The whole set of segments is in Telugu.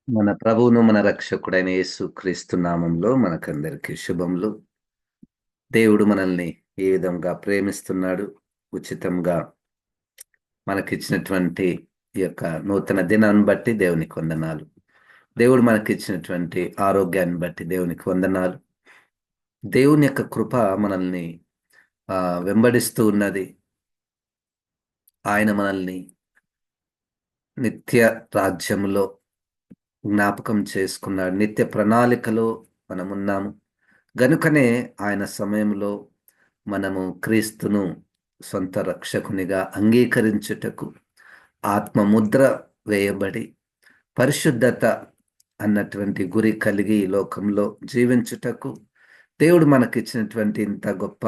మన ప్రభువును, మన రక్షకుడైన యేసుక్రీస్తు నామంలో మనకందరికి శుభములు. దేవుడు మనల్ని ఏ విధంగా ప్రేమిస్తున్నాడు, ఉచితంగా మనకిచ్చినటువంటి ఈ యొక్క నూతన దినాన్ని బట్టి దేవునికి వందనాలు. దేవుడు మనకిచ్చినటువంటి ఆరోగ్యాన్ని బట్టి దేవునికి వందనాలు. దేవుని యొక్క కృప మనల్ని వెంబడిస్తూ ఉన్నది. ఆయన మనల్ని నిత్య రాజ్యములో జ్ఞాపకం చేసుకున్నాడు. నిత్య ప్రణాళికలో మనమున్నాము. గనుకనే ఆయన సమయంలో మనము క్రీస్తును సొంత రక్షకునిగా అంగీకరించుటకు ఆత్మ ముద్ర వేయబడి పరిశుద్ధత అన్నటువంటి గురి కలిగి ఈ లోకంలో జీవించుటకు దేవుడు మనకిచ్చినటువంటి ఇంత గొప్ప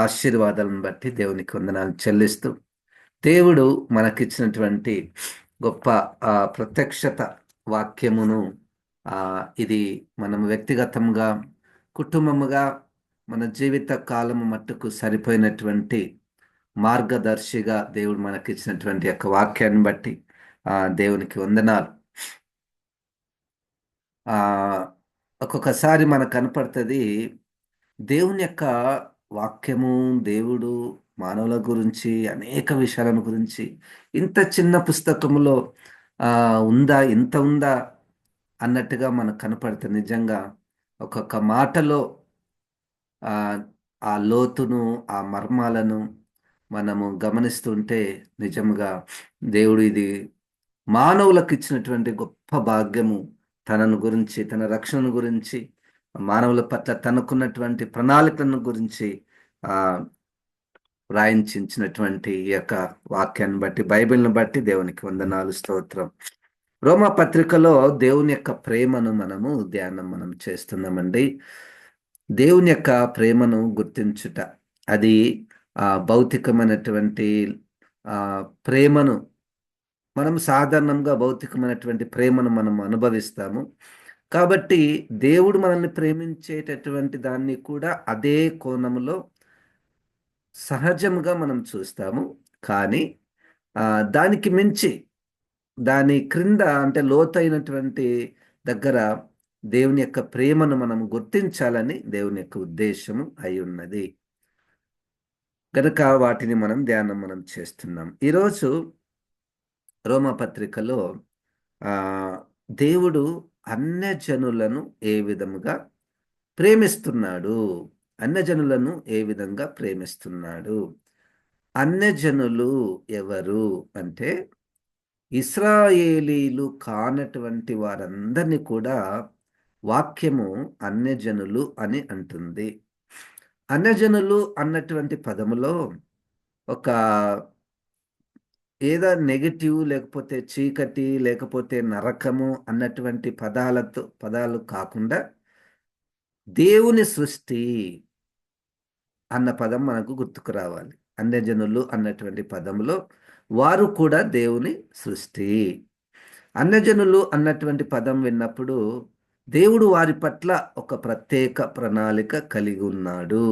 ఆశీర్వాదాలను బట్టి దేవునికి వందనాలు చెల్లిస్తూ, దేవుడు మనకిచ్చినటువంటి గొప్ప ప్రత్యక్షత వాక్యమును ఇది మనం వ్యక్తిగతంగా, కుటుంబముగా, మన జీవిత కాలము మట్టుకు సరిపోయినటువంటి మార్గదర్శిగా దేవుడు మనకిచ్చినటువంటి యొక్క వాక్యాన్ని బట్టి దేవునికి వందనాలు. ఒక్కొక్కసారి మనకు కనపడుతుంది దేవుని యొక్క వాక్యము, దేవుడు మానవుల గురించి అనేక విషయాలను గురించి ఇంత చిన్న పుస్తకములో ఇంత ఉందా అన్నట్టుగా మనకు కనపడుతుంది. నిజంగా ఒక్కొక్క మాటలో ఆ లోతును, ఆ మర్మాలను మనము గమనిస్తుంటే నిజంగా దేవుడు ఇది మానవులకు ఇచ్చినటువంటి గొప్ప భాగ్యము. తనను గురించి, తన రక్షణను గురించి, మానవుల పట్ల తనకున్నటువంటి ప్రణాళికలను గురించి రాయించినటువంటి ఈ యొక్క వాక్యాన్ని బట్టి, బైబిల్ని బట్టి దేవునికి వందనాలు, స్తోత్రం. రోమా పత్రికలో దేవుని యొక్క ప్రేమను మనం చేస్తున్నామండి. దేవుని యొక్క ప్రేమను గుర్తించుట, అది భౌతికమైనటువంటి ప్రేమను మనం సాధారణంగా భౌతికమైనటువంటి ప్రేమను మనం అనుభవిస్తాము. కాబట్టి దేవుడు మనల్ని ప్రేమించేటటువంటి దాన్ని కూడా అదే కోణములో సహజంగా మనం చూస్తాము. కానీ దానికి మించి, దాని క్రింద అంటే లోతైనటువంటి దగ్గర దేవుని యొక్క ప్రేమను మనం గుర్తించాలని దేవుని యొక్క ఉద్దేశము అయి ఉన్నది. కనుక వాటిని మనం చేస్తున్నాం. ఈరోజు రోమపత్రికలో దేవుడు అన్యజనులను ఏ విధముగా ప్రేమిస్తున్నాడు, అన్యజనులను ఏ విధంగా ప్రేమిస్తున్నాడు. అన్యజనులు ఎవరు అంటే ఇశ్రాయేలీలు కానటువంటి వారందరినీ కూడా వాక్యము అన్యజనులు అని అంటుంది. అన్యజనులు అన్నటువంటి పదములో ఒక ఏదో నెగటివ్, లేకపోతే చీకటి, లేకపోతే నరకము అన్నటువంటి పదాలు కాకుండా దేవుని సృష్టి అన్న పదం మనకు గుర్తుకు రావాలి. అన్యజనులు అన్నటువంటి పదంలో వారు కూడా దేవుని సృష్టి. అన్యజనులు అన్నటువంటి పదం విన్నప్పుడు దేవుడు వారి పట్ల ఒక ప్రత్యేక ప్రణాళిక కలిగి ఉన్నాడు.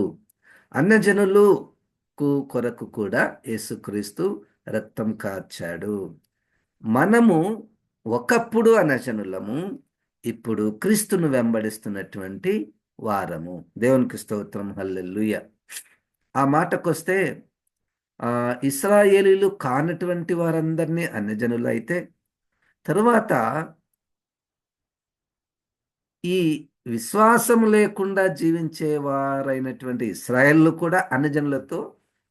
అన్యజనులకు కొరకు కూడా యేసుక్రీస్తు రక్తం కార్చాడు. మనము ఒకప్పుడు అన్యజనులము, ఇప్పుడు క్రీస్తును వెంబడిస్తున్నటువంటి వారము. దేవునికి స్తోత్రం, హల్లెలూయా. ఆ మాటకొస్తే ఇశ్రాయేలీలు కానటువంటి వారందరినీ అన్యజనులు అయితే, తరువాత ఈ విశ్వాసం లేకుండా జీవించేవారైనటువంటి ఇశ్రాయేలు కూడా అన్యజనులతో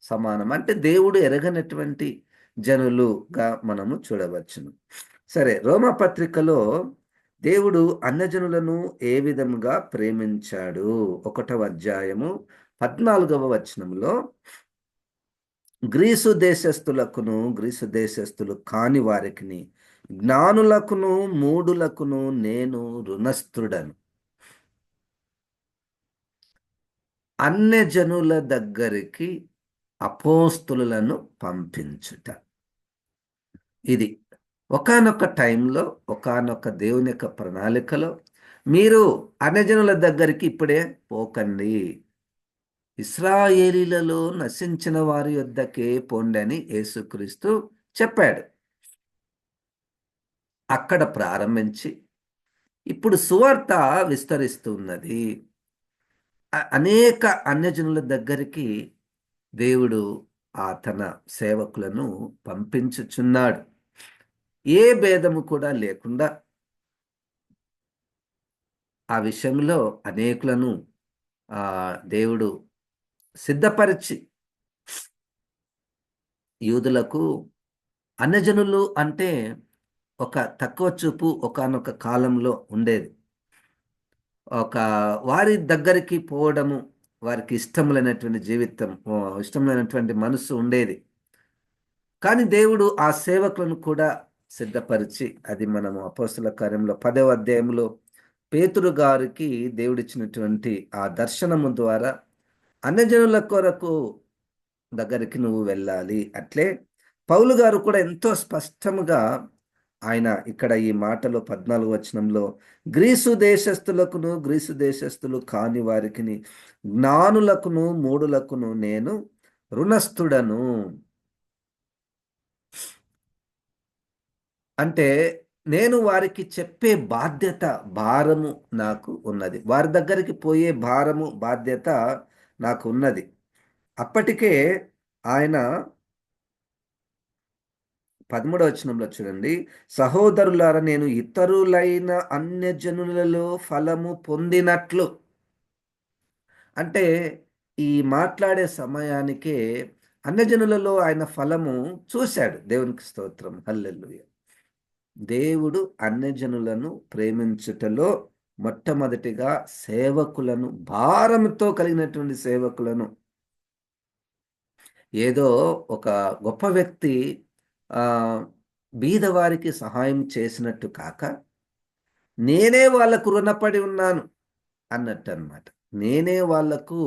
సమానం. అంటే దేవుడు ఎరగనటువంటి జనులుగా మనము చూడవచ్చును. సరే, రోమపత్రికలో దేవుడు అన్యజనులను ఏ విధంగా ప్రేమించాడు? 1వ అధ్యాయము 14వ వచనంలో గ్రీసు దేశస్థులు కాని వారికిని, జ్ఞానులకును మూఢులకును నేను రుణస్థుడను, అన్యజనుల దగ్గరికి అపోస్తులను పంపించుట. ఇది ఒకానొక టైంలో, ఒకానొక దేవుని యొక్క ప్రణాళికలో మీరు అన్యజనుల దగ్గరికి ఇప్పుడే పోకండి, ఇశ్రాయేలీలలో నశించిన వారి యొద్దకే పొండి అని యేసుక్రీస్తు చెప్పాడు. అక్కడ ప్రారంభించి ఇప్పుడు సువార్త విస్తరిస్తున్నది. అనేక అన్యజనుల దగ్గరికి దేవుడు తన సేవకులను పంపించుచున్నాడు. ఏ భేదము కూడా లేకుండా ఆ విషయంలో అనేకులను దేవుడు సిద్ధపరిచి, యూదులకు అన్యజనులు అంటే ఒక తక్కువ చూపు ఒకానొక కాలంలో ఉండేది. ఒక వారి దగ్గరికి పోవడము, వారికి ఇష్టం లేనటువంటి జీవితం, ఇష్టం లేనటువంటి మనస్సు ఉండేది. కానీ దేవుడు ఆ సేవకులను కూడా సిద్ధపరిచి, అది మనము అపోస్తల కార్యంలో 10వ అధ్యాయంలో పేతురు గారికి దేవుడిచ్చినటువంటి ఆ దర్శనము ద్వారా అన్యజనుల కొరకు దగ్గరికి నువ్వు వెళ్ళాలి. అట్లే పౌలు గారు కూడా ఎంతో స్పష్టముగా ఆయన ఇక్కడ ఈ మాటలో 14 వచనంలో గ్రీసు దేశస్థులకును గ్రీసు దేశస్థులు కాని వారికిని జ్ఞానులకును మూఢులకును నేను రుణస్థుడను. అంటే నేను వారికి చెప్పే బాధ్యత, భారము నాకు ఉన్నది. వారి దగ్గరికి పోయే భారము, బాధ్యత నాకు ఉన్నది. అప్పటికే ఆయన 13వ వచనంలో చూడండి, సహోదరులారా నేను ఇతరులైన అన్యజనులలో ఫలము పొందినట్లు. అంటే ఈ మాట్లాడే సమయానికే అన్యజనులలో ఆయన ఫలము చూశాడు. దేవునికి స్తోత్రం, హల్లెలూయా. దేవుడు అన్యజనులను ప్రేమించుటలో మొట్టమొదటిగా సేవకులను, భారముతో కలిగినటువంటి సేవకులను, ఏదో ఒక గొప్ప వ్యక్తి ఆ బీదవారికి సహాయం చేసినట్టు కాక, నేనే వాళ్ళకు రుణపడి ఉన్నాను అన్నట్టు అన్నమాట. నేనే వాళ్లకు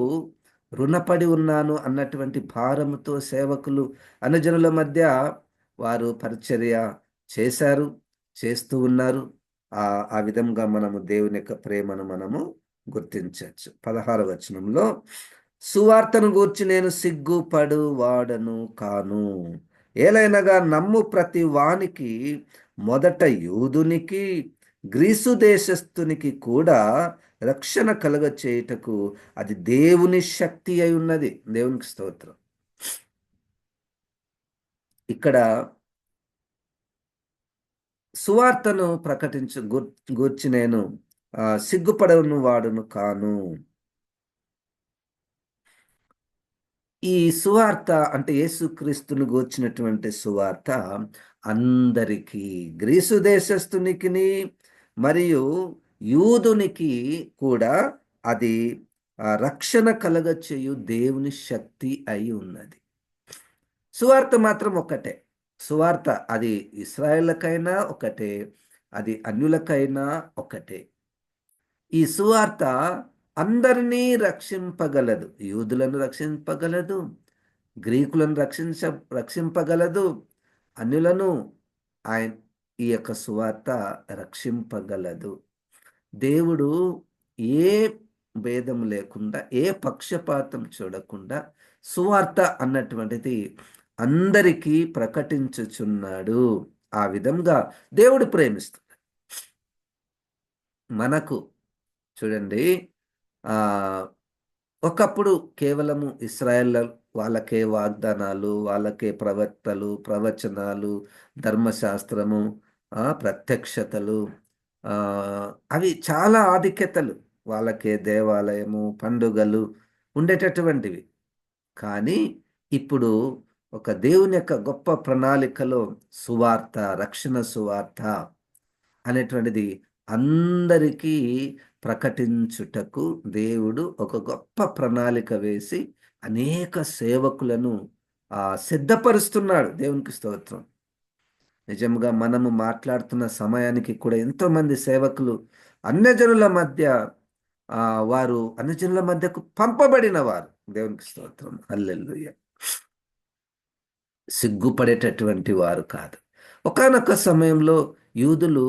రుణపడి ఉన్నాను అన్నటువంటి భారముతో సేవకులు అనుజనుల మధ్య వారు పరిచర్య చేశారు, చేస్తూ ఉన్నారు. ఆ విధంగా మనము దేవుని యొక్క ప్రేమను మనము గుర్తించవచ్చు. 16వ వచనంలో సువార్తను గూర్చి నేను సిగ్గుపడు వాడను కాను. ఏలైనగా నమ్ము ప్రతి వానికి, మొదట యూదునికి గ్రీసు దేశస్థునికి కూడా రక్షణ కలుగ చేయుటకు అది దేవుని శక్తి అయి ఉన్నది. దేవునికి స్తోత్రం. ఇక్కడ సువార్తను గూర్చి నేను సిగ్గుపడను వాడును కాను. ఈ సువార్త అంటే యేసుక్రీస్తుని గూర్చినటువంటి సువార్త అందరికీ, గ్రీసు దేశస్థునికిని మరియు యూదునికి కూడా అది రక్షణ కలగచేయు దేవుని శక్తి అయి ఉన్నది. సువార్త మాత్రం ఒకటే. సువార్త అది ఇశ్రాయేళ్ళకైనా ఒకటే, అది అన్యులకైనా ఒకటే. ఈ సువార్త అందరినీ రక్షింపగలదు. యూదులను రక్షింపగలదు, గ్రీకులను రక్షింపగలదు, అన్యులను ఆయన ఈ యొక్క సువార్త రక్షింపగలదు. దేవుడు ఏ భేదం లేకుండా, ఏ పక్షపాతం చూడకుండా సువార్త అన్నటువంటిది అందరికీ ప్రకటించుచున్నాడు. ఆ విధంగా దేవుడు ప్రేమిస్తున్నాడు. మనకు చూడండి, ఆ ఒకప్పుడు కేవలము ఇశ్రాయేల్ వాళ్ళకే వాగ్దానాలు, వాళ్ళకే ప్రవక్తలు, ప్రవచనాలు, ధర్మశాస్త్రము, ప్రత్యక్షతలు, అవి చాలా ఆధిక్యతలు, వాళ్ళకే దేవాలయము, పండుగలు ఉండేటటువంటివి. కానీ ఇప్పుడు ఒక దేవుని యొక్క గొప్ప ప్రణాళికలో సువార్త, రక్షణ సువార్త అనేటువంటిది అందరికీ ప్రకటించుటకు దేవుడు ఒక గొప్ప ప్రణాళిక వేసి అనేక సేవకులను సిద్ధపరుస్తున్నాడు. దేవునికి స్తోత్రం. నిజంగా మనము మాట్లాడుతున్న సమయానికి కూడా ఎంతోమంది సేవకులు అన్యజనుల మధ్య వారు అన్యజనుల మధ్యకు పంపబడిన వారు. దేవునికి స్తోత్రం, హల్లెలూయా. సిగ్గుపడేటటువంటి వారు కాదు. ఒకానొక సమయంలో యూదులు,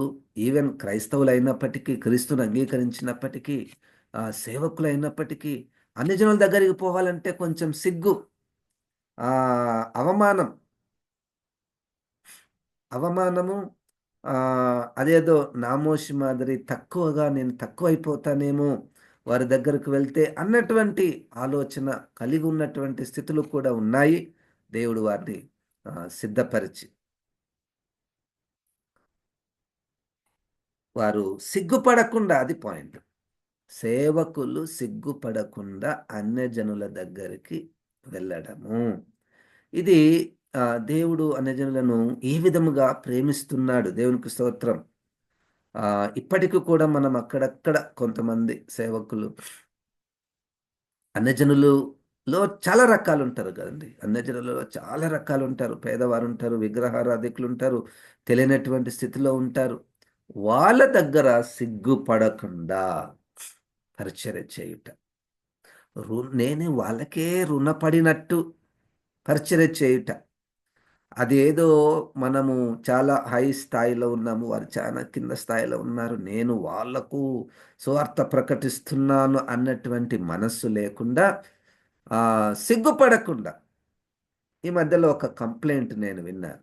ఈవెన్ క్రైస్తవులైనప్పటికీ, క్రీస్తును అంగీకరించినప్పటికీ, సేవకులైనప్పటికీ అన్యజనుల దగ్గరికి పోవాలంటే కొంచెం సిగ్గు, అవమానము, అదేదో నామోషి మాదిరి తక్కువగా నేను తక్కువైపోతానేమో వారి దగ్గరకు వెళ్తే అన్నటువంటి ఆలోచన కలిగి ఉన్నటువంటి స్థితులు కూడా ఉన్నాయి. దేవుడు వారిని సిద్ధపరిచి వారు సిగ్గుపడకుండా, అది పాయింట్. సేవకులు సిగ్గుపడకుండా అన్యజనుల దగ్గరికి వెళ్ళడము. ఇది దేవుడు అన్యజనులను ఏ విధముగా ప్రేమిస్తున్నాడు. దేవునికి స్తోత్రం. ఇప్పటికి కూడా మనం అక్కడక్కడ కొంతమంది సేవకులు అన్యజనులలో చాలా రకాలుంటారు కదండీ. అన్యజనులలో చాలా రకాలుంటారు. పేదవారుంటారు, విగ్రహారాధికులుంటారు, తెలియనటువంటి స్థితిలో ఉంటారు. వాళ్ళ దగ్గర సిగ్గుపడకుండా పరిచర్య చేయుట. నేను వాళ్ళకే రుణపడినట్టు పరిచర్య చేయుట. అదేదో మనము చాలా హై స్థాయిలో ఉన్నాము, వారు చాలా కింద స్థాయిలో ఉన్నారు, నేను వాళ్లకు సువార్త ప్రకటిస్తున్నాను అన్నటువంటి మనస్సు లేకుండా, సిగ్గుపడకుండా. ఈ మధ్యలో ఒక కంప్లైంట్ నేను విన్నాను.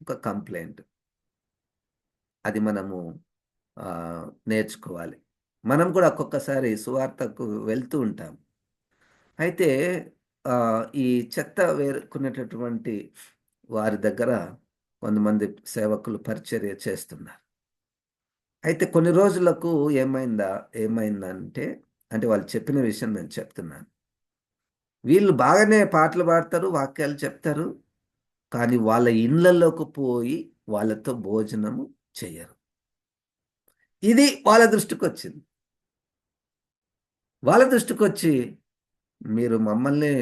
ఒక కంప్లైంట్. అది మనము నేర్చుకోవాలి. మనం కూడా ఒక్కొక్కసారి సువార్తకు వెళ్తూ ఉంటాం. అయితే ఈ చెత్త వేరుకునేటటువంటి వారి దగ్గర కొంతమంది సేవకులు పరిచర్య చేస్తున్నారు. అయితే కొన్ని రోజులకు ఏమైందంటే, అంటే వాళ్ళు చెప్పిన విషయం నేను చెప్తున్నాను. వీళ్ళు బాగానే పాటలు పాడతారు, వాక్యాలు చెప్తారు. కానీ వాళ్ళ ఇళ్ళలోకి పోయి వాళ్ళతో భోజనము చెయ్యరు. ఇది వాళ్ళ దృష్టికొచ్చింది. వాళ్ళ దృష్టికొచ్చి, మీరు మమ్మల్ని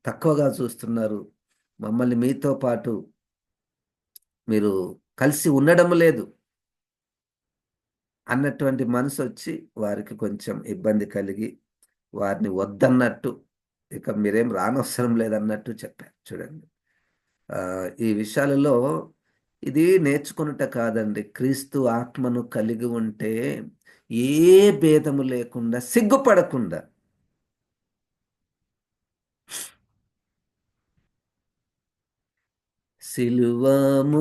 తక్కువగా చూస్తున్నారు, మమ్మల్ని మీతో పాటు మీరు కలిసి ఉండడం లేదు అన్నటువంటి మనసొచ్చి వారికి కొంచెం ఇబ్బంది కలిగి వారిని వద్దన్నట్టు, ఇక మీరేం రానవసరం లేదన్నట్టు చెప్పారు. చూడండి, ఈ విషయాలలో ఇది నేర్చుకొనుట కాదండి. క్రీస్తు ఆత్మను కలిగి ఉంటే ఏ భేదము లేకుండా సిగ్గుపడకుండా సిలువమూర్తి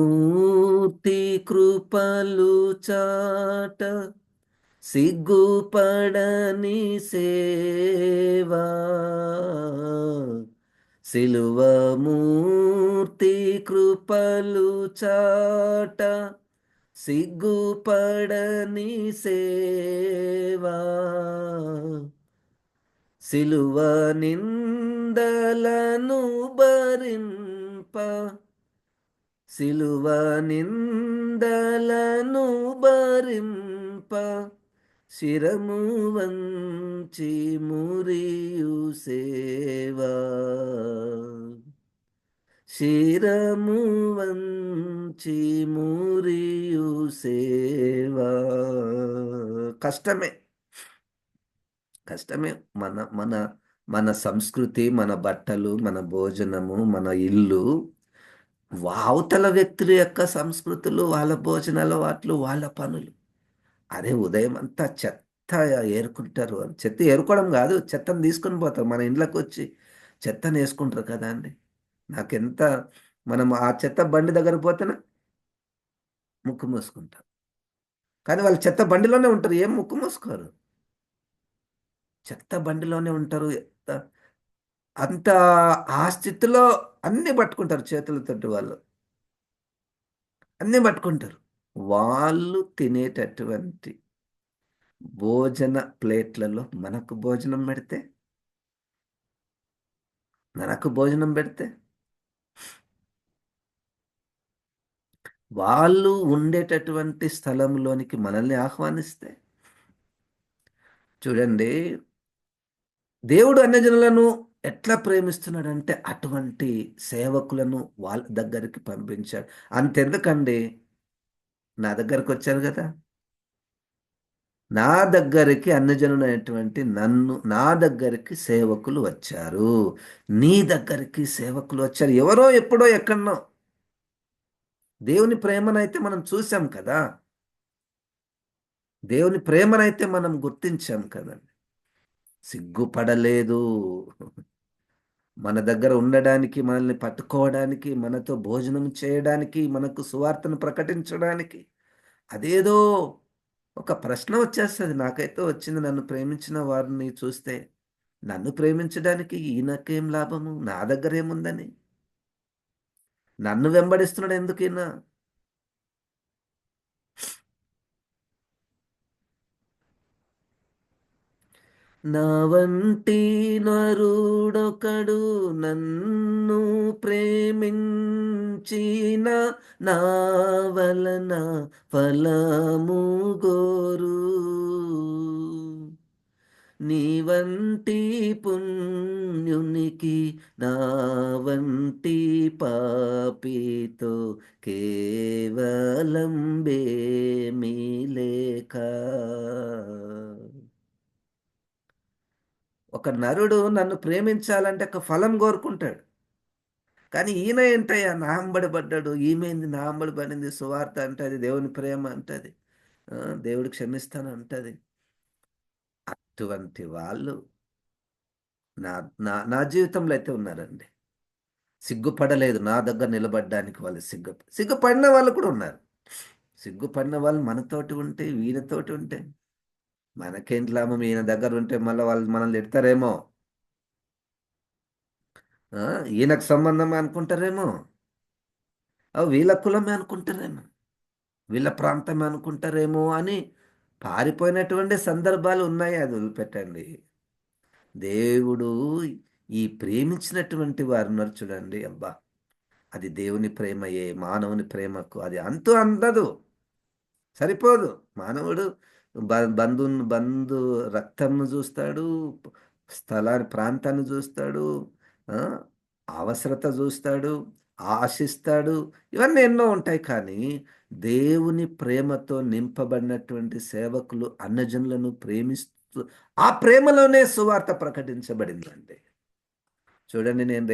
కృపలు చాట సిగ్గుపడని సేవా, సిలువమూర్తి కృపలు చాట సిగ్గుపడని సేవా, సిలువ నిందలను భరింప, సిలువ నిందలను భరింప, శిరము వంచి మురియు సేవా, శిరము వంచి మురియు సేవా. కష్టమే, కష్టమే. మన మన మన సంస్కృతి, మన బట్టలు, మన భోజనము, మన ఇల్లు, అవతల వ్యక్తుల యొక్క సంస్కృతులు, వాళ్ళ భోజనాలు, వాటిలు, వాళ్ళ పనులు. అదే ఉదయం అంతా చెత్త ఏరుకుంటారు. చెత్త ఏరుకోవడం కాదు, చెత్తను తీసుకొని పోతారు. మన ఇంట్లోకి వచ్చి చెత్తను వేసుకుంటారు కదా అండి. నాకెంత, మనం ఆ చెత్త బండి దగ్గర పోతేనే ముక్కు మూసుకుంటాం. కానీ వాళ్ళు చెత్త బండిలోనే ఉంటారు, ఏం ముక్కు మూసుకోరు. చెత్త బండిలోనే ఉంటారు. అంత ఆ స్థితిలో అన్నీ పట్టుకుంటారు చేతులతోటి వాళ్ళు. అన్నీ పట్టుకుంటారు. వాళ్ళు తినేటటువంటి భోజన ప్లేట్లలో మనకు భోజనం పెడితే వాళ్ళు ఉండేటటువంటి స్థలంలోనికి మనల్ని ఆహ్వానిస్తే, చూడండి, దేవుడు అన్యజనులను ఎట్లా ప్రేమిస్తున్నాడంటే అటువంటి సేవకులను వాళ్ళ దగ్గరికి పంపించాడు. అంతెందుకండి, నా దగ్గరకు వచ్చారు కదా, నా దగ్గరికి అన్యజనులైనటువంటి నా దగ్గరికి సేవకులు వచ్చారు, నీ దగ్గరికి సేవకులు వచ్చారు. ఎవరో ఎప్పుడో ఎక్కడనో. దేవుని ప్రేమనైతే మనం చూసాం కదా, దేవుని ప్రేమనైతే మనం గుర్తించాం కదండి. సిగ్గుపడలేదు. మన దగ్గర ఉండడానికి, మనల్ని పట్టుకోవడానికి, మనతో భోజనం చేయడానికి, మనకు సువార్తను ప్రకటించడానికి అదేదో ఒక ప్రశ్న వచ్చేస్తుంది. నాకైతే వచ్చింది, నన్ను ప్రేమించిన వారిని చూస్తే. నన్ను ప్రేమించడానికి ఈయనకేం లాభము? నా దగ్గర ఏముందని? నన్ను వెంబడిస్తున్నాడు ఎందుకు ఈయన? నా వంటి నరుడొకడు నన్ను ప్రేమించిన నా వలన ఫలము గోరు. నీ వంటి పుణ్యునికి నా వంటి పాపితో కేవలం బేమీ లేక. ఒక నరుడు నన్ను ప్రేమించాలంటే ఒక ఫలం కోరుకుంటాడు. కానీ ఈయన ఏంటయ్యా నా అంబడి పడ్డాడు, ఈమెంది నా అంబడి పడింది, సువార్త అంటది, దేవుని ప్రేమ అంటది, ఆ, దేవుడు క్షమిస్తాను అంటది. అటువంటి వాళ్ళు నా నా నా జీవితంలో అయితే ఉన్నారండి. సిగ్గుపడలేదు నా దగ్గర నిలబడ్డానికి. వాళ్ళు సిగ్గుపడిన వాళ్ళు కూడా ఉన్నారు. సిగ్గుపడిన వాళ్ళు మనతోటి ఉంటే, వీళ్ళతోటి ఉంటే మనకేంటి లాభం? ఈయన దగ్గర ఉంటే మళ్ళీ వాళ్ళు మనల్ని తిడతారేమో, ఆ, ఈయనకు సంబంధమే అనుకుంటారేమో, వీళ్ళ కులమే అనుకుంటారేమో, వీళ్ళ ప్రాంతమే అనుకుంటారేమో అని పారిపోయినటువంటి సందర్భాలు ఉన్నాయి. అది వదిలిపెట్టండి. దేవుడు ఈ ప్రేమించినటువంటి వారు ఉన్నారు చూడండి, అబ్బా, అది దేవుని ప్రేమయే. మానవుని ప్రేమకు అది అంతు అందదు, సరిపోదు. మానవుడు బంధు బంధు రక్తంను చూస్తాడు, స్థలాన్ని ప్రాంతాన్ని చూస్తాడు, ఆ, అవసరత చూస్తాడు, ఆశిస్తాడు. ఇవన్నీ ఎన్నో ఉంటాయి. కానీ దేవుని ప్రేమతో నింపబడినటువంటి సేవకులు అన్యజనులను ప్రేమిస్తూ ఆ ప్రేమలోనే సువార్త ప్రకటించబడిందండి. చూడండి, నేను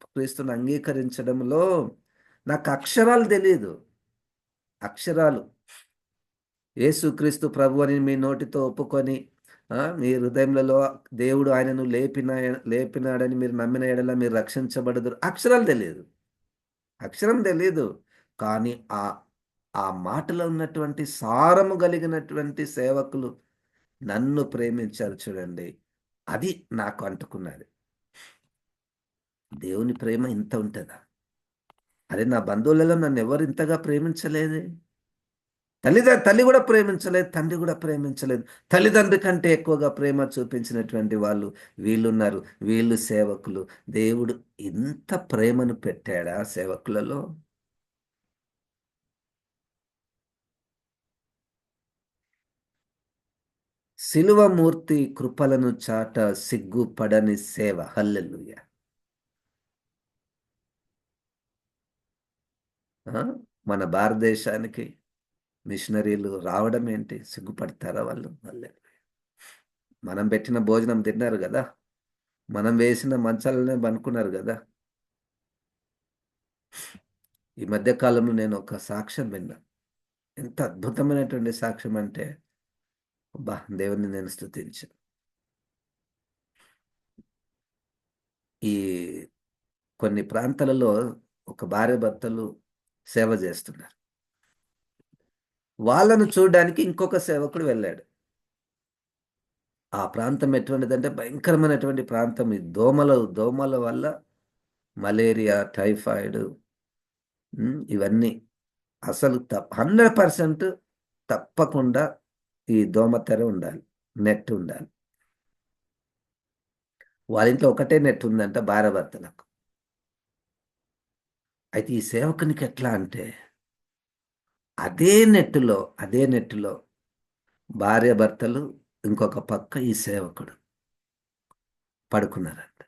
క్రీస్తుని అంగీకరించడంలో నాకు అక్షరాలు తెలియదు. అక్షరాలు యేసుక్రీస్తు ప్రభు అని మీ నోటితో ఒప్పుకొని, మీ హృదయంలో దేవుడు ఆయనను లేపినాడని మీరు నమ్మిన ఎడల మీరు రక్షించబడదురు. అక్షరాలు తెలియదు, అక్షరం తెలియదు. కానీ ఆ ఆ మాటలో ఉన్నటువంటి సారము కలిగినటువంటి సేవకులు నన్ను ప్రేమించారు చూడండి, అది నాకు అంటుకున్నది. దేవుని ప్రేమ ఇంత ఉంటుందా? అరే, నా బంధువులలో నన్ను ఎవరు ఇంతగా ప్రేమించలేదే. తల్లి కూడా ప్రేమించలేదు, తండ్రి కూడా ప్రేమించలేదు. తల్లిదండ్రి కంటే ఎక్కువగా ప్రేమ చూపించినటువంటి వాళ్ళు వీళ్ళున్నారు. వీళ్ళు సేవకులు. దేవుడు ఇంత ప్రేమను పెట్టాడా సేవకులలో? శిలువమూర్తి కృపలను చాట సిగ్గుపడని సేవ. హల్లెలూయా. ఆ? మన భారతదేశానికి మిషనరీలు రావడం ఏంటి? సిగ్గుపడతారా వాళ్ళు? హల్లెలూయా. మనం పెట్టిన భోజనం తిన్నారు కదా, మనం వేసిన మంచాలనే పనుకున్నారు కదా. ఈ మధ్య కాలంలో నేను ఒక సాక్ష్యం విన్నా. ఎంత అద్భుతమైనటువంటి సాక్ష్యం అంటే, అబ్బా, దేవుని నేను స్తుతించాను. ఈ కొన్ని ప్రాంతాలలో ఒక భార్య భర్తలు సేవ చేస్తున్నారు. వాళ్ళను చూడడానికి ఇంకొక సేవకుడు వెళ్ళాడు. ఆ ప్రాంతం ఎటువంటిదంటే భయంకరమైనటువంటి ప్రాంతం. ఈ దోమల వల్ల మలేరియా, టైఫాయిడ్, ఇవన్నీ అసలు 100% తప్పకుండా ఈ దోమతెర ఉండాలి, నెట్ ఉండాలి. వాళ్ళ ఇంట్లో ఒకటే నెట్ ఉందంట భార్య భర్తలకు. అయితే ఈ సేవకునికి ఎట్లా అంటే, అదే నెట్టులో భార్య భర్తలు, ఇంకొక పక్క ఈ సేవకుడు పడుకున్నారంట.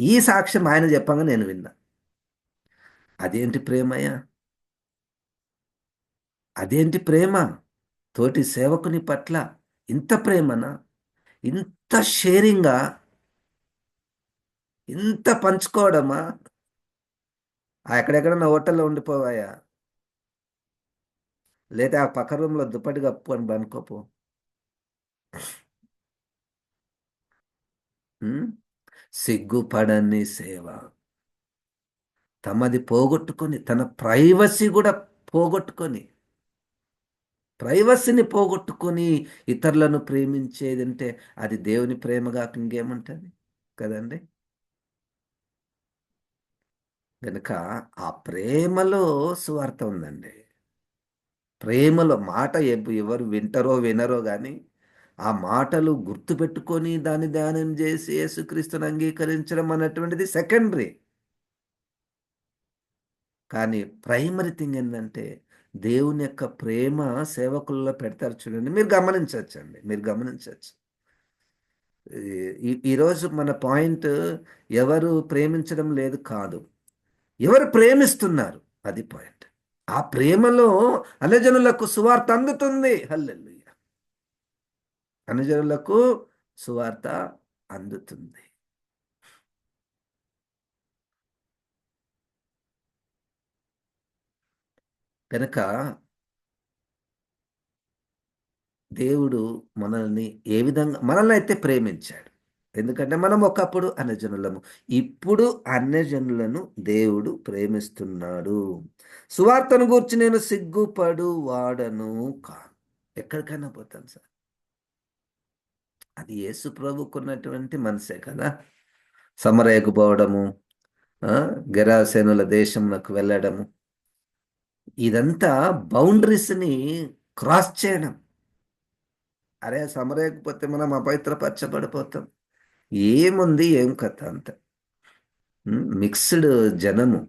ఈ సాక్ష్యం ఆయన చెప్పంగా నేను విన్నా. అదేంటి ప్రేమయ్యా? అదేంటి ప్రేమ? తోటి సేవకుని పట్ల ఇంత ప్రేమనా? ఇంత షేరింగా? ఇంత పంచుకోవడమా? ఎక్కడెక్కడన్నా హోటల్లో ఉండిపోవాయా? లేదా ఆ పక్క రూమ్లో దుప్పటి కప్పు అని పనుకోపో. ఉమ్? సిగ్గుపడని సేవ. తమది పోగొట్టుకొని, తన ప్రైవసీ కూడా పోగొట్టుకొని, ప్రైవసీని పోగొట్టుకొని ఇతరులను ప్రేమించేదంటే అది దేవుని ప్రేమగా ఇంకేముంటుంది కదండి. గనుక ఆ ప్రేమలో సువార్త ఉందండి. ప్రేమలో మాట ఎవరు వింటారో వినరో గాని ఆ మాటలు గుర్తుపెట్టుకొని దాన్ని ధ్యానం చేసి యేసుక్రీస్తుని అంగీకరించడం అన్నటువంటిది సెకండరీ. కానీ ప్రైమరీ థింగ్ ఏంటంటే దేవుని యొక్క ప్రేమ సేవకుల్లో పెడతారు చూడండి. మీరు గమనించవచ్చండి. మీరు గమనించవచ్చు. ఈరోజు మన పాయింట్ ఎవరు ప్రేమించడం లేదు కాదు. ఎవరు ప్రేమిస్తున్నారు అది పాయింట్. ఆ ప్రేమలో అన్యజనులకు సువార్త అందుతుంది. హల్లెలూయా! అన్యజనులకు సువార్త అందుతుంది. కనుక దేవుడు మనల్ని ఏ విధంగా మనల్ని అయితే ప్రేమించాడు. ఎందుకంటే మనం ఒకప్పుడు అన్యజనులము. ఇప్పుడు అన్యజనులను దేవుడు ప్రేమిస్తున్నాడు. సువార్తను గూర్చి నేను సిగ్గుపడు వాడను కాను. ఎక్కడికైనా పోతాను సార్. అది యేసు ప్రభుకున్నటువంటి మనసే కదా! సమరయకు పోవడము, ఆ! గెరాసేనుల దేశమునకు వెళ్ళడము. ఇదంతా బౌండరీస్‌ని క్రాస్ చేయడం. అరే! సమరయకపోతే మనం అపవిత్రపరచబడిపోతాం. ఏముంది? ఏం కథ అంత. మిక్స్‌డ్ జనము.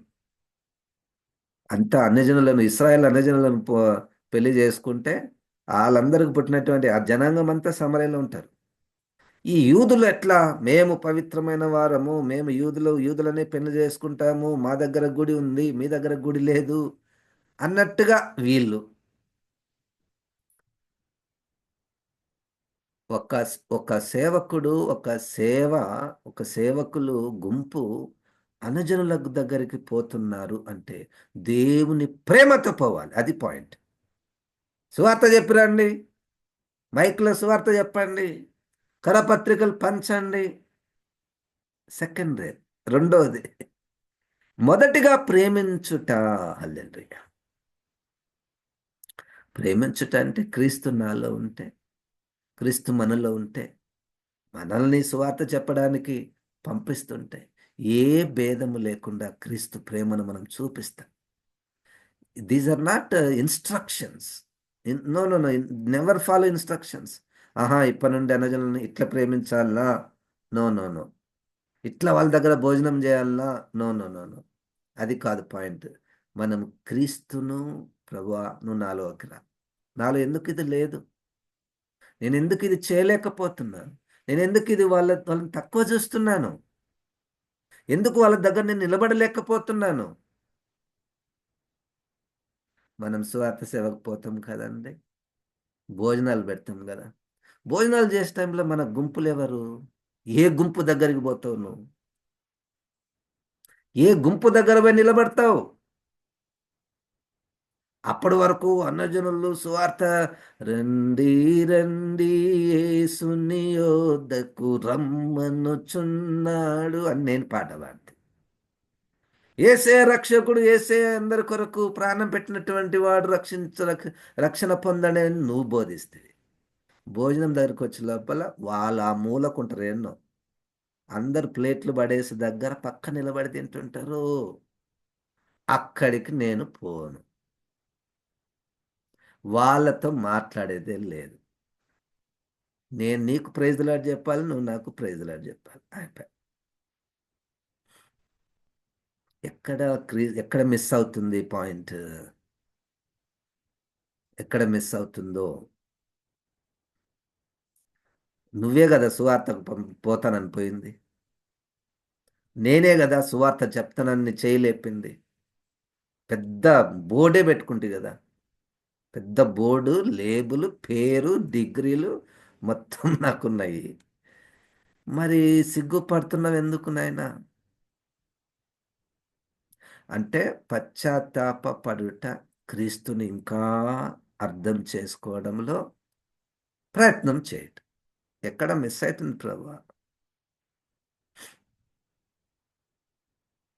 అంతా అన్యజనులను ఇశ్రాయేల్ అన్యజనులను పెళ్లి చేసుకుంటే ఆళ్ళందరికి పుట్టినటువంటి ఆ జనాంగం అంతా సమరయలో ఉంటారు. ఈ యూదులు ఎట్లా? మేము పవిత్రమైన వారము. మేము యూదులనే పెళ్లి చేసుకుంటాము. మా దగ్గర గుడి ఉంది. మీ దగ్గర గుడి లేదు అన్నట్టుగా వీళ్ళు. ఒక సేవకుడు, ఒక సేవకులు గుంపు అనుజనుల దగ్గరికి పోతున్నారు అంటే దేవుని ప్రేమతో పోవాలి. అది పాయింట్. సువార్త చెప్పిరండి. మైక్‌లో సువార్త చెప్పండి. కరపత్రికలు పంచండి. సెకండరీ. రెండోది మొదటిగా ప్రేమించుట. హల్లెలూయా! ప్రేమించుట అంటే క్రీస్తు నాలో ఉంటే, క్రీస్తు మనలో ఉంటే, మనల్ని సువార్త చెప్పడానికి పంపిస్తుంటే, ఏ భేదము లేకుండా క్రీస్తు ప్రేమను మనం చూపిస్తాం. These are not instructions. No, no, no. Never follow instructions. ఆహా! ఇప్పటి నుండి అన్యజనులను ఇట్లా ప్రేమించాలా? No, no, no. ఇట్లా వాళ్ళ దగ్గర భోజనం చేయాలా? No, no, no, no. అది కాదు పాయింట్. మనం క్రీస్తును ప్రభువా నువ్వు నాలోకి రా. నాలో ఎందుకు ఇది లేదు? నేనెందుకు ఇది చేయలేకపోతున్నాను? నేనెందుకు ఇది వాళ్ళని తక్కువ చూస్తున్నాను? ఎందుకు వాళ్ళ దగ్గర నేను నిలబడలేకపోతున్నాను? మనం సువార్త సేవకు పోతాం కదండీ! భోజనాలు పెడతాం గదా! భోజనాలు చేసే టైంలో మన గుంపులెవరు? ఏ గుంపు దగ్గరికి పోతావు నువ్వు? ఏ గుంపు దగ్గర పోయి నిలబడతావు? అప్పటి వరకు అన్యజనులు సువార్త రండి రండి యేసుని యొద్దకు రమ్మనుచున్నాడు అని నేను పాట పాడితే. యేసే రక్షకుడు, యేసే అందరి కొరకు ప్రాణం పెట్టినటువంటి వాడు రక్షణ పొందండి అని నువ్వు బోధిస్తే. భోజనం దగ్గరికి వచ్చే లోపల వాళ్ళు ఆ మూలకుంటారు ఎన్నో. అందరు ప్లేట్లు పడేసి దగ్గర పక్క నిలబడి తింటుంటారు. అక్కడికి నేను పోను. వాళ్ళతో మాట్లాడేదే లేదు. నేను నీకు ప్రైజ్ ది లార్డ్ చెప్పాలి. నువ్వు నాకు ప్రైజ్ ది లార్డ్ చెప్పాలి. అయిపాయ్. ఎక్కడ ఎక్కడ మిస్ అవుతుంది పాయింట్? ఎక్కడ మిస్ అవుతుందో నువ్వే గదా సువార్తకు పోతానని పోయింది. నేనే గదా సువార్త చెప్తానని చేయలేపింది. పెద్ద బోర్డే పెట్టుకుంటి గదా! పెద్ద బోర్డు, లేబుల్, పేరు, డిగ్రీలు మొత్తం నాకున్నాయి. మరి సిగ్గుపడుతున్నావెందుకు నాయనా? అంటే పశ్చాత్తాప పడుట, క్రీస్తుని ఇంకా అర్థం చేసుకోవడంలో ప్రయత్నం చేయటం. ఎక్కడ మిస్ అయితుంది ప్రభువా?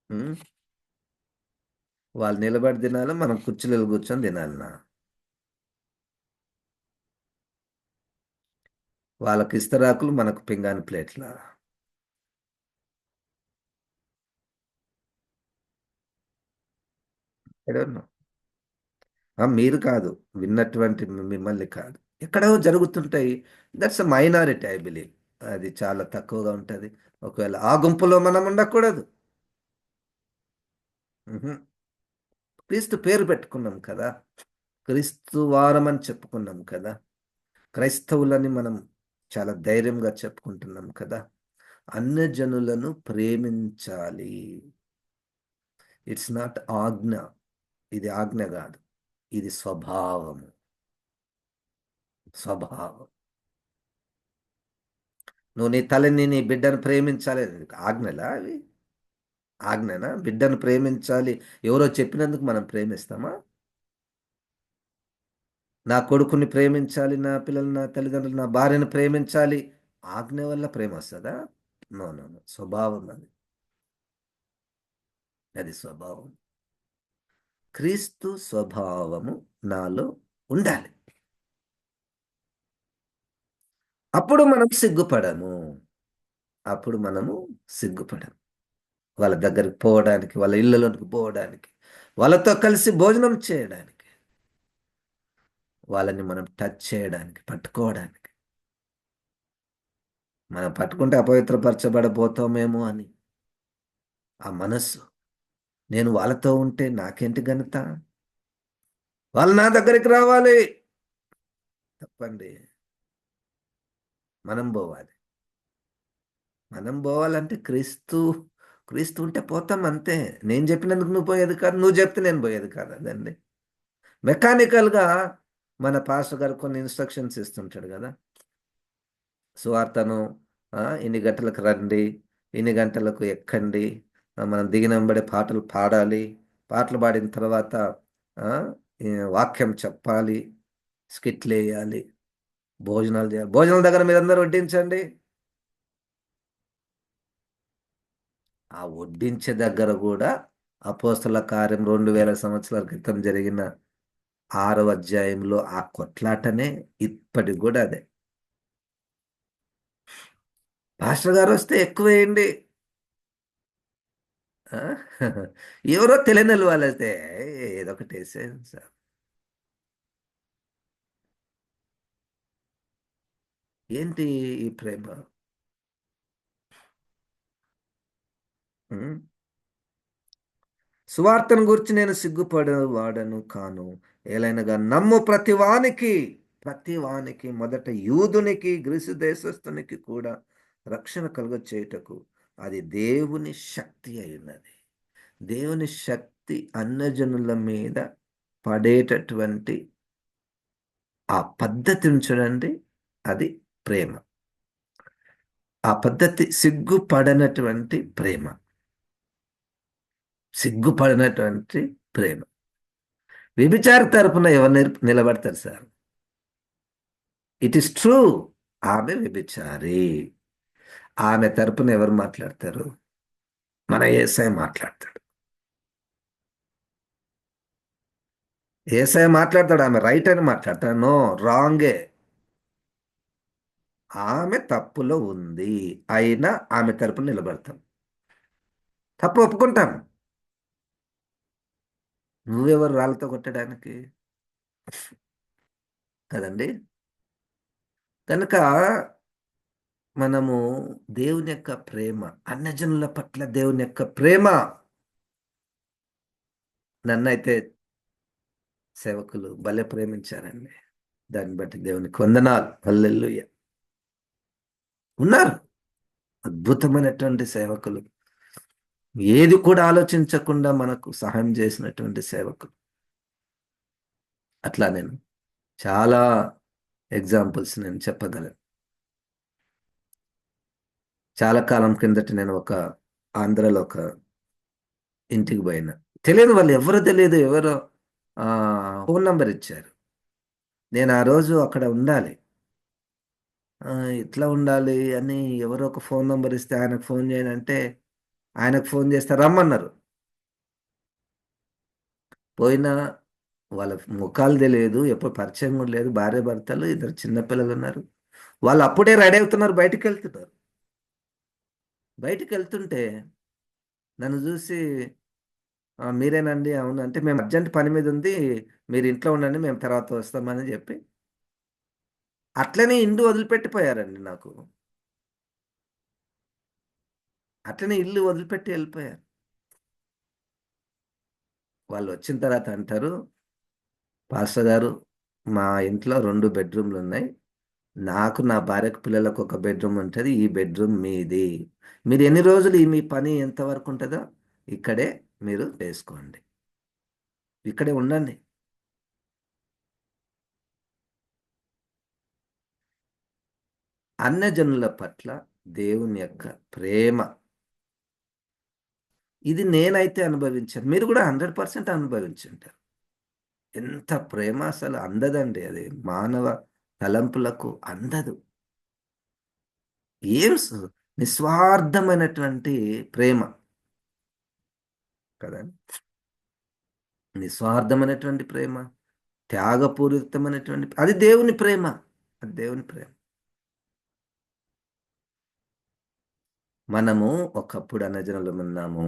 హ్మ్. వాళ్ళు నిలబడి తినాలా? మనం కుర్చీలలో కూర్చొని తినాలనా? వాళ్ళకి ఇస్తరాకులు, మనకు పింగాణి ప్లేట్ల. ఎడన్నా మీరు కాదు, విన్నటువంటి మిమ్మల్ని కాదు. ఎక్కడో జరుగుతుంటాయి. That's a minority I believe. అది చాలా తక్కువగా ఉంటుంది. ఒకవేళ ఆ గుంపులో మనం ఉండకూడదు. మ్హూ. క్రీస్తు పేరు పెట్టుకున్నాం కదా, క్రీస్తు వారం అని చెప్పుకున్నాం కదా, క్రైస్తవులని మనం చాలా ధైర్యంగా చెప్పుకుంటున్నాం కదా. అన్యజనులను ప్రేమించాలి. ఇట్స్ నాట్ ఆజ్ఞ. ఇది ఆజ్ఞ కాదు, ఇది స్వభావము. స్వభావం. నువ్వు నీ తల్లిని, నీ బిడ్డను ప్రేమించాలి. ఆజ్ఞలా అవి? ఆజ్ఞనా? బిడ్డను ప్రేమించాలి ఎవరో చెప్పినందుకు మనం ప్రేమిస్తామా? నా కొడుకుని ప్రేమించాలి, నా పిల్లలు, నా తల్లిదండ్రులు, నా భార్యను ప్రేమించాలి. ఆజ్ఞ వల్ల ప్రేమ వస్తుందా? నో నో నో, స్వభావం అది. అది స్వభావం. క్రీస్తు స్వభావము నాలో ఉండాలి. అప్పుడు మనం సిగ్గుపడము. అప్పుడు మనము సిగ్గుపడము. వాళ్ళ దగ్గరికి పోవడానికి, వాళ్ళ ఇళ్ళలోకి పోవడానికి, వాళ్ళతో కలిసి భోజనం చేయడానికి, వాళ్ళని మనం టచ్ చేయడానికి, పట్టుకోవడానికి. మనం పట్టుకుంటే అపవిత్రపరచబడబోతామేమో అని ఆ మనస్సు. నేను వాళ్ళతో ఉంటే నాకేంటి ఘనత? వాళ్ళు నా దగ్గరికి రావాలి. తప్పండి. మనం పోవాలి. మనం పోవాలంటే క్రీస్తు, క్రీస్తు ఉంటే పోతాం అంతే. నేను చెప్పినందుకు నువ్వు పోయేది కాదు, నువ్వు చెప్తే నేను పోయేది కాదు. అదండి. మెకానికల్గా మన పాస్టర్ గారు కొన్ని ఇన్స్ట్రక్షన్స్ ఇస్తుంటాడు కదా. సువార్తను ఇన్ని గంటలకు రండి, ఇన్ని గంటలకు ఎక్కండి, మనం దిగినంబడే పాటలు పాడాలి, పాటలు పాడిన తర్వాత ఆ, ఈ వాక్యం చెప్పాలి, స్కిట్లు వేయాలి, భోజనాలు చేయాలి. భోజనాల దగ్గర మీరందరూ వడ్డించండి. ఆ వడ్డించే దగ్గర కూడా అపోస్తల కార్యం 2000 సంవత్సరాల క్రితం జరిగిన 6వ అధ్యాయంలో ఆ కొట్లాటనే ఇప్పటికి కూడా అదే. పాస్టర్ గారు వస్తే ఎక్కువ వేయండి. ఆ? ఎవరో తెలియని వాళ్ళు అయితే ఏదో ఒకటి వేసేయండి సార్. ఏంటి ఈ ప్రేమ? ఉం? సువార్తను గురించి నేను సిగ్గుపడే వాడను కాను. ఏలైనగా నమ్ము ప్రతివానికి మొదట యూదునికి, గ్రీసు దేశస్థునికి కూడా రక్షణ కలుగ చేయుటకు అది దేవుని శక్తి అయి ఉన్నది. దేవుని శక్తి అన్యజనుల మీద పడేటటువంటి ఆ పద్ధతిని చూడండి. అది ప్రేమ. ఆ పద్ధతి సిగ్గుపడనటువంటి ప్రేమ. సిగ్గుపడినటువంటి ప్రేమ. వ్యభిచారి తరపున ఎవరు నిలబడతారు సార్? It is true. ఆమె వ్యభిచారి. ఆమె తరపున ఎవరు మాట్లాడతారు? మన యేసయ్య మాట్లాడతాడు. యేసయ్య మాట్లాడతాడు. ఆమె రైట్ అని మాట్లాడతాడు. నో, రాంగే. ఆమె తప్పులో ఉంది, అయినా ఆమె తరపున నిలబడతాం. తప్పు ఒప్పుకుంటాం. నువ్వెవరు రాళ్ళతో కొట్టడానికి? కదండి. కనుక మనము దేవుని యొక్క ప్రేమ, అన్యజనుల పట్ల దేవుని యొక్క ప్రేమ, నన్నైతే సేవకులు భలే ప్రేమించారండి. దాన్ని బట్టి దేవునికి వందనాలు. హల్లెలూయా. ఉన్నారు అద్భుతమైనటువంటి సేవకులు, ఏది కూడా ఆలోచించకుండా మనకు సహాయం చేసినటువంటి సేవకులు. అట్లా నేను చాలా ఎగ్జాంపుల్స్ నేను చెప్పగలను. చాలా కాలం కిందట నేను ఒక ఆంధ్రలో ఒక ఇంటికి పోయినా. తెలియదు, వాళ్ళు ఎవరో తెలియదు, ఎవరో ఫోన్ నంబర్ ఇచ్చారు. నేను ఆ రోజు అక్కడ ఉండాలి. ఆ, ఇట్లా ఉండాలి అని ఎవరో ఒక ఫోన్ నంబర్ ఇస్తే ఆయనకు ఫోన్ చేయను అంటే, ఆయనకు ఫోన్ చేస్తే రమ్మన్నారు. పోయినా, వాళ్ళ ముఖాలు తెలియదు, ఎప్పుడు పరిచయం కూడా లేదు. భార్య భర్తలు, ఇద్దరు చిన్నపిల్లలు ఉన్నారు. వాళ్ళు అప్పుడే రెడీ అవుతున్నారు, బయటికి వెళ్తున్నారు. బయటికి వెళ్తుంటే నన్ను చూసి, మీరేనండి, అవును అంటే, మేము అర్జెంట్ పని మీద ఉంది, మీరు ఇంట్లో ఉండండి, మేము తర్వాత వస్తామని చెప్పి అట్లనే ఇల్లు వదిలిపెట్టిపోయారండి నాకు. అట్లనే ఇల్లు వదిలిపెట్టి వెళ్ళిపోయారు. వాళ్ళు వచ్చిన తర్వాత అంటారు, పాస్టర్ గారు, మా ఇంట్లో 2 బెడ్‌రూమ్‌లు ఉన్నాయి. నాకు, నా భార్యకు, పిల్లలకు ఒక బెడ్‌రూమ్ ఉంటది. ఈ బెడ్‌రూమ్ మీది. మీరు ఎన్ని రోజులు ఈ మీ పని ఎంతవరకు ఉంటదో ఇక్కడే మీరు చేసుకోండి. ఇక్కడే ఉండండి. అన్యజనుల పట్ల దేవుని యొక్క ప్రేమ, ఇది నేనైతే అనుభవించాను. మీరు కూడా 100% అనుభవించుంటారు. ఎంత ప్రేమ అసలు అందదండి అది. మానవ తలంపులకు అందదు. ఏం స్ నిస్వార్థమైనటువంటి ప్రేమ కదండీ! నిస్వార్థమైనటువంటి ప్రేమ, త్యాగపూరితమైనటువంటి అది దేవుని ప్రేమ. అది దేవుని ప్రేమ. మనము ఒకప్పుడు అన్యజనులమున్నాము.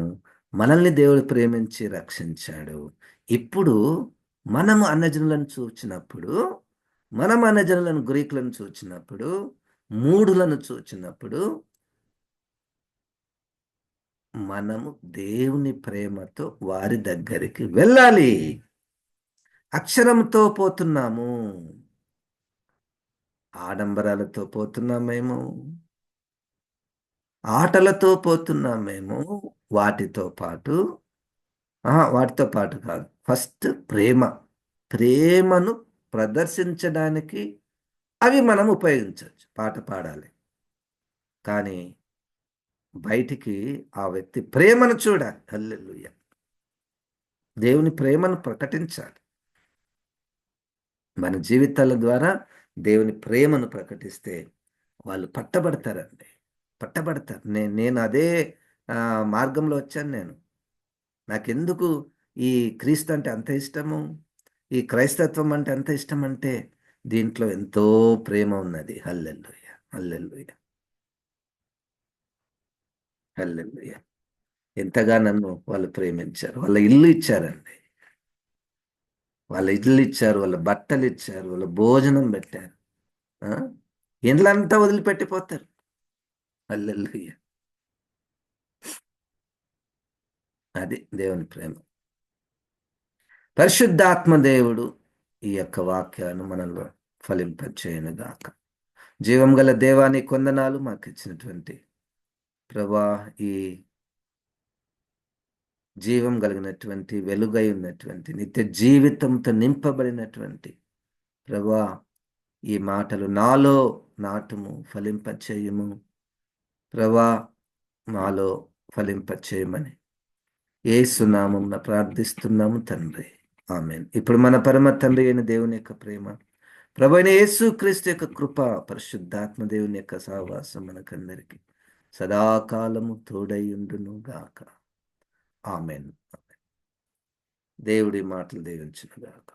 మనల్ని దేవుడు ప్రేమించి రక్షించాడు. ఇప్పుడు మనము అన్యజనులను చూచినప్పుడు, మనం అన్యజనులను, గ్రీకులను చూచినప్పుడు, మూఢులను చూచినప్పుడు, మనము దేవుని ప్రేమతో వారి దగ్గరికి వెళ్ళాలి. అక్షరంతో పోతున్నాము. ఆడంబరాలతో పోతున్నామేమో, ఆటలతో పోతున్నామేమో, వాటితో పాటు వాటితో పాటు కాదు. ఫస్ట్ ప్రేమ. ప్రేమను ప్రదర్శించడానికి అవి మనం ఉపయోగించొచ్చు. పాట పాడాలి. కానీ బయటికి ఆ వ్యక్తి ప్రేమను చూడాలి. హల్లెలూయా! దేవుని ప్రేమను ప్రకటించాలి. మన జీవితాల ద్వారా దేవుని ప్రేమను ప్రకటిస్తే వాళ్ళు పట్టబడతారండి. పట్టబడతారు. నేను అదే మార్గంలో వచ్చాను నేను. నాకెందుకు ఈ క్రీస్తు అంటే అంత ఇష్టము, ఈ క్రైస్తత్వం అంటే అంత ఇష్టమంటే, దీంట్లో ఎంతో ప్రేమ ఉన్నది. హల్లెలూయా! హల్లెలూయా! హల్లెలూయా! ఎంతగా నన్ను వాళ్ళు ప్రేమించారు. వాళ్ళ ఇల్లు ఇచ్చారండి. వాళ్ళ ఇల్లు ఇచ్చారు, వాళ్ళ బట్టలిచ్చారు, వాళ్ళ భోజనం పెట్టారు. ఆ! ఇండ్లంతా వదిలిపెట్టిపోతారు. హల్లెలూయా! అది దేవుని ప్రేమ. పరిశుద్ధాత్మ దేవుడు ఈ యొక్క వాక్యాలను మనలో ఫలింపచేయునుగాక. జీవం గల దేవా, నీకు వందనాలు, మాకిచ్చినటువంటి ప్రభా, ఈ జీవం కలిగినటువంటి, వెలుగై ఉన్నటువంటి, నిత్య జీవితంతో నింపబడినటువంటి ప్రభా, ఈ మాటలు నాలో నాటుము, ఫలింపచేయుము. ప్రభా, మాలో ఫలింపచేయమని యేసు నామమున ప్రార్థిస్తున్నాము తండ్రి. ఆమేన్. ఇప్పుడు మన పరమ తండ్రి అయిన దేవుని యొక్క ప్రేమ, ప్రభువైన యేసు క్రీస్తు యొక్క కృప, పరిశుద్ధాత్మ దేవుని యొక్క సహవాసం మనకందరికి సదాకాలము తోడై ఉండును గాక. ఆమేన్. దేవుడి మాటలు దీవించును గాక.